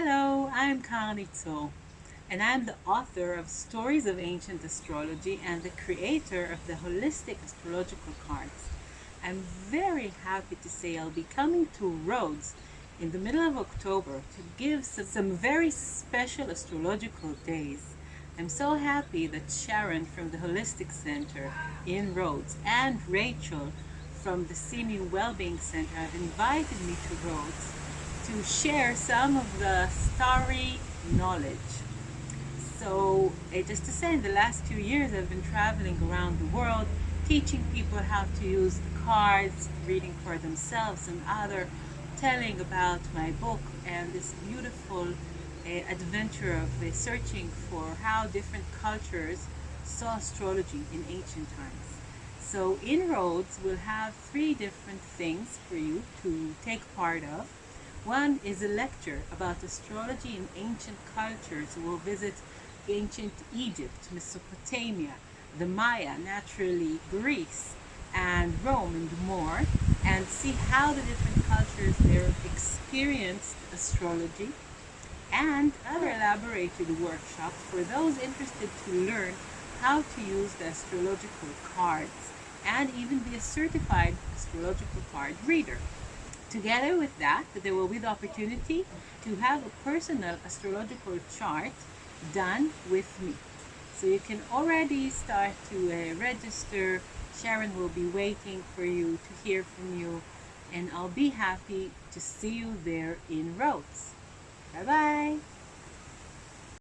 Hello, I'm Karni Zor, and I'm the author of Stories of Ancient Astrology and the creator of the Holistic Astrological Cards. I'm very happy to say I'll be coming to Rhodes in the middle of October to give some very special astrological days. I'm so happy that Sharon from the Holistic Center in Rhodes and Rachel from the Simi Wellbeing Center have invited me to Rhodes to share some of the starry knowledge. So, just to say, in the last 2 years, I've been traveling around the world, teaching people how to use the cards, reading for themselves and other, telling about my book and this beautiful adventure of searching for how different cultures saw astrology in ancient times. So in Rhodes, we'll have 3 different things for you to take part of. One is a lecture about astrology in ancient cultures. We'll visit ancient Egypt, Mesopotamia, the Maya, naturally Greece, and Rome and more, and see how the different cultures there experienced astrology, and other elaborated workshops for those interested to learn how to use the astrological cards and even be a certified astrological card reader. Together with that, there will be the opportunity to have a personal astrological chart done with me. So you can already start to register. Sharon will be waiting for you to hear from you, and I'll be happy to see you there in Rhodes. Bye-bye.